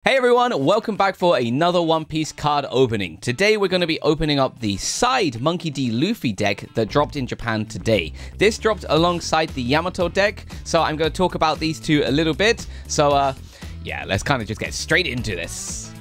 Hey everyone, welcome back for another One Piece card opening. Today we're going to be opening up the side Monkey D. Luffy deck that dropped in Japan today. This dropped alongside the Yamato deck, so I'm going to talk about these two a little bit. So yeah, let's kind of just get straight into this.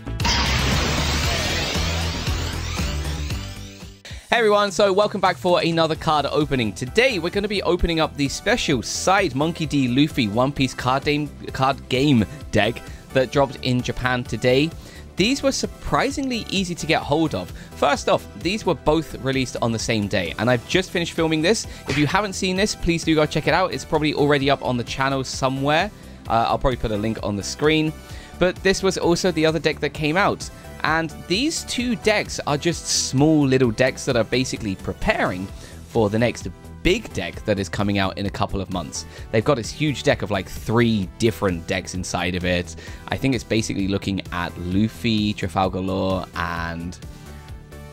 Hey everyone, so welcome back for another card opening. Today we're going to be opening up the special side Monkey D. Luffy One Piece card game deck that dropped in Japan today. These were surprisingly easy to get hold of. First off, these were both released on the same day, and I've just finished filming this. If you haven't seen this, please do go check it out. It's probably already up on the channel somewhere. I'll probably put a link on the screen. But this was also the other deck that came out. And these two decks are just small little decks that are basically preparing for the next big deck that is coming out in a couple of months. They've got this huge deck of like 3 different decks inside of it. I think it's basically looking at Luffy, Trafalgar Law, and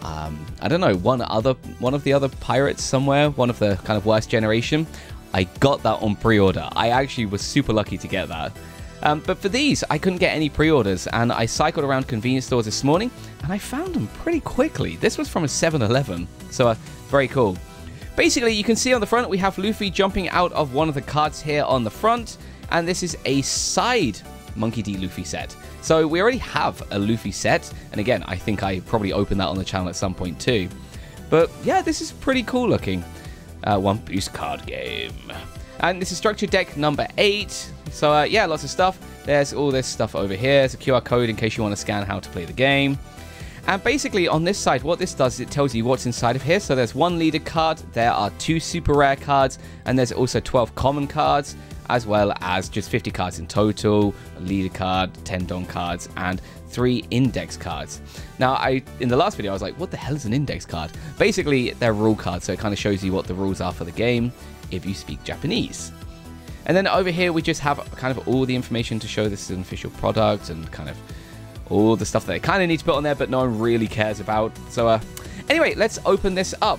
I don't know, one of the other pirates somewhere, one of the kind of worst generation. I got that on pre-order. I actually was super lucky to get that. But for these, I couldn't get any pre-orders, and I cycled around convenience stores this morning, and I found them pretty quickly. This was from a 7-Eleven, so very cool. Basically, you can see on the front, we have Luffy jumping out of one of the cards here on the front, and this is a side Monkey D. Luffy set. So we already have a Luffy set, and again, I think I probably opened that on the channel at some point too. But yeah, this is pretty cool looking. One Piece card game. And this is structure deck number 8. So yeah, lots of stuff. There's all this stuff over here. It's a QR code in case you want to scan how to play the game. And basically on this side, what this does is it tells you what's inside of here. So there's 1 leader card, there are 2 super rare cards, and there's also 12 common cards, as well as just 50 cards in total, a leader card, 10 Don cards, and 3 index cards. Now, in the last video, I was like, what the hell is an index card? Basically, they're rule cards, so it kind of shows you what the rules are for the game if you speak Japanese. And then over here, we just have kind of all the information to show this is an official product and kind of all the stuff that I kind of need to put on there, but no one really cares about. So anyway, let's open this up.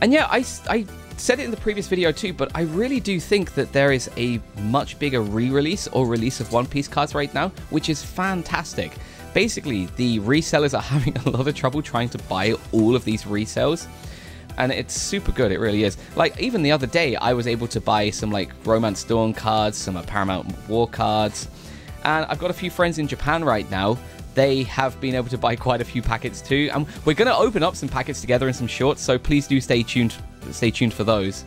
And yeah, I said it in the previous video too, but I really do think that there is a much bigger re-release or release of One Piece cards right now, which is fantastic. Basically, the resellers are having a lot of trouble trying to buy all of these resales. And it's super good, it really is. Like, even the other day, I was able to buy some, like, Romance Dawn cards, some Paramount War cards. And I've got a few friends in Japan right now. They have been able to buy quite a few packets too. And we're going to open up some packets together in some shorts, so please do stay tuned for those.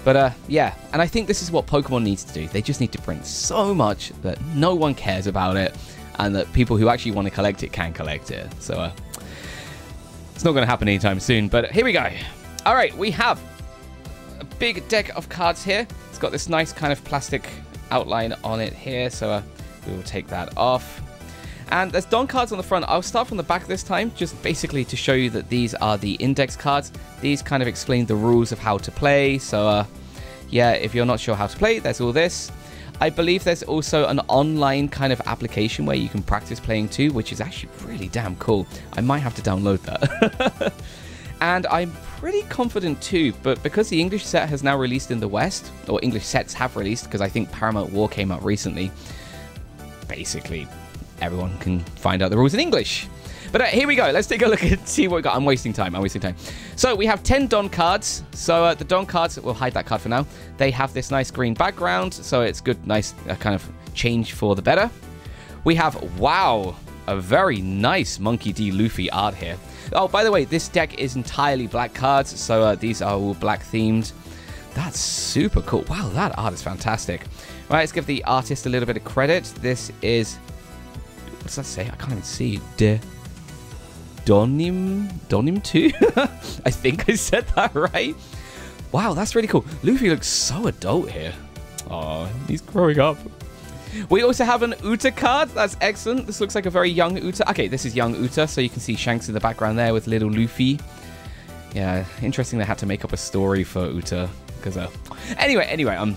But yeah, and I think this is what Pokemon needs to do. They just need to print so much that no one cares about it, and that people who actually want to collect it can collect it. So it's not going to happen anytime soon, but here we go. All right, we have a big deck of cards here. It's got this nice kind of plastic outline on it here, so we will take that off. And there's Don cards on the front. I'll start from the back this time, just basically to show you that these are the index cards. These kind of explain the rules of how to play. So yeah, if you're not sure how to play, there's all this. I believe there's also an online kind of application where you can practice playing too, which is actually really damn cool. I might have to download that. And I'm pretty confident too, but because the English set has now released in the West, or English sets have released, because I think Paramount War came out recently, basically everyone can find out the rules in English. But here we go. Let's take a look and see what we got. I'm wasting time. So we have 10 Don cards. So the Don cards, we'll hide that card for now. They have this nice green background, so it's good, nice kind of change for the better. We have, wow, a very nice Monkey D. Luffy art here. Oh, by the way, this deck is entirely black cards, so these are all black themed. That's super cool. Wow, that art is fantastic. Right, let's give the artist a little bit of credit. This is, what does that say? I can't even see. Donim 2? I think I said that right. Wow, that's really cool. Luffy looks so adult here. Oh, he's growing up. We also have an Uta card. That's excellent. This looks like a very young Uta. Okay, this is young Uta, so you can see Shanks in the background there with little Luffy. Yeah, interesting they had to make up a story for Uta. Because, anyway, I'm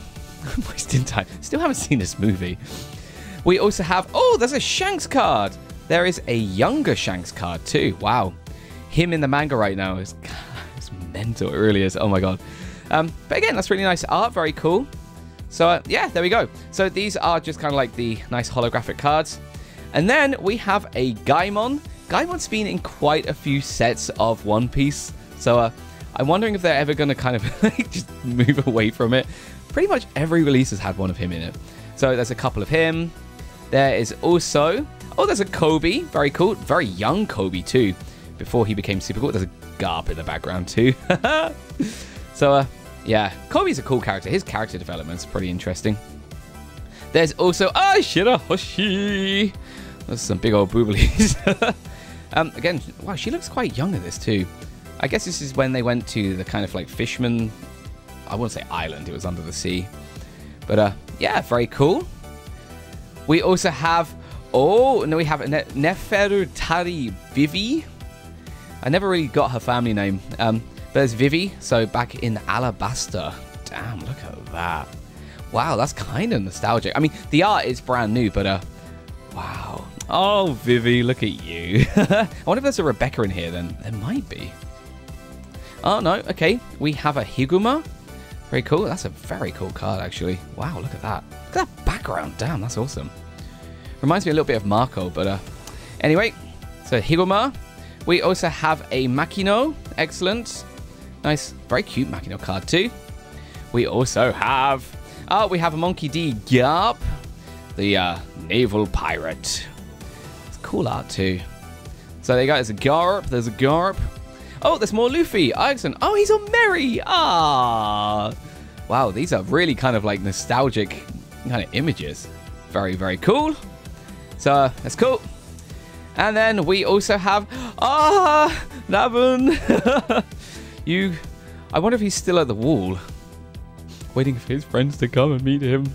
wasting time. Still haven't seen this movie. We also have, oh, there's a Shanks card. There is a younger Shanks card too. Wow. Him in the manga right now is it's mental. It really is. Oh my god. But again, that's really nice art. Very cool. So, yeah, there we go. So these are just kind of like the nice holographic cards. And then we have a Gaimon. Gaimon's been in quite a few sets of One Piece. So, I'm wondering if they're ever going to kind of just move away from it. Pretty much every release has had one of him in it. So, there's a couple of him. There is also... Oh, there's a Kobe. Very cool. Very young Kobe, too. Before he became super cool. There's a Garp in the background, too. So, yeah. Kobe's a cool character. His character development's pretty interesting. There's also... Ah, Shirahoshi. There's some big old booblies. Again, wow, she looks quite young in this, too. I guess this is when they went to the kind of like fisherman... I wouldn't say island. It was under the sea. But, yeah, very cool. We also have... Oh, no, we have Nefertari Vivi. I never really got her family name. But there's Vivi, so back in Alabasta. Damn, look at that. Wow, that's kind of nostalgic. I mean, the art is brand new, but wow. Oh, Vivi, look at you. I wonder if there's a Rebecca in here then. There might be. Oh, no, okay. We have a Higuma. Very cool. That's a very cool card, actually. Wow, look at that. Look at that background. Damn, that's awesome. Reminds me a little bit of Marco, but anyway. So, Higuma. We also have a Makino. Excellent. Nice. Very cute Makino card, too. We also have... Oh, we have a Monkey D. Garp. The naval pirate. It's cool art, too. So, there you go. There's a Garp. There's a Garp. Oh, there's more Luffy. Excellent. Oh, he's on Merry. Ah. Wow, these are really kind of like nostalgic kind of images. Very, very cool. So, that's cool. And then we also have... Ah, Navin. I wonder if he's still at the wall. Waiting for his friends to come and meet him.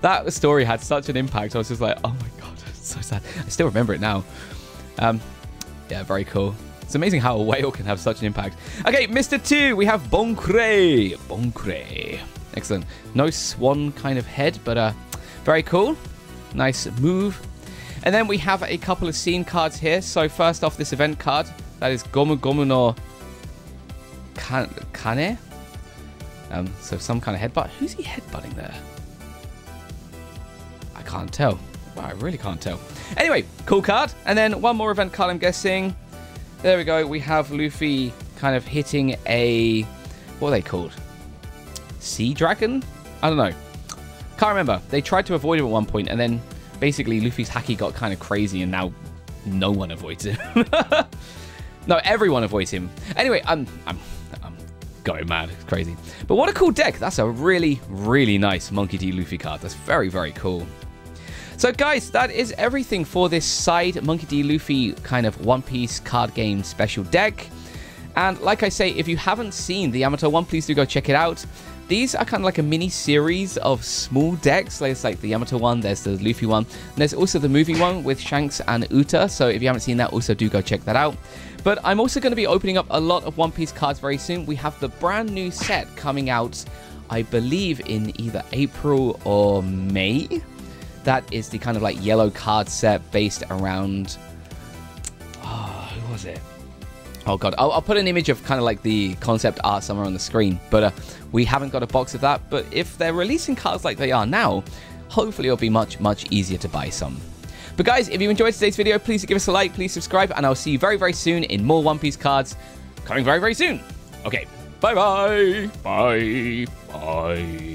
That story had such an impact. I was just like, oh my god, so sad. I still remember it now. Yeah, very cool. It's amazing how a whale can have such an impact. Okay, Mr. 2, we have Boncré. Boncré. Excellent. No swan kind of head, but very cool. Nice move. And then we have a couple of scene cards here. So first off, this event card. That is Gomu-Gomu no Kane. So some kind of headbutt. Who's he headbutting there? I can't tell. Wow, I really can't tell. Anyway, cool card. And then one more event card, I'm guessing. There we go. We have Luffy kind of hitting a... What are they called? Sea Dragon? I don't know. Can't remember. They tried to avoid him at one point, and then basically Luffy's haki got kind of crazy, and now no one avoids him. No, everyone avoids him. Anyway, I'm going mad. It's crazy. But what a cool deck. That's a really, really nice Monkey D. Luffy card. That's very, very cool. So guys, that is everything for this side Monkey D. Luffy kind of One Piece card game special deck. And like I say, if you haven't seen the Yamato one, please do go check it out. These are kind of like a mini series of small decks. There's like the Yamato one, there's the Luffy one, and there's also the movie one with Shanks and Uta. So if you haven't seen that, also do go check that out. But I'm also going to be opening up a lot of One Piece cards very soon. We have the brand new set coming out, I believe, in either April or May. That is the kind of like yellow card set based around... Oh, who was it? Oh god, I'll put an image of kind of like the concept art somewhere on the screen. But we haven't got a box of that. But if they're releasing cards like they are now, hopefully it'll be much, much easier to buy some. But guys, if you enjoyed today's video, please give us a like, please subscribe, and I'll see you very, very soon in more One Piece cards coming very, very soon. Okay, bye-bye. Bye. Bye.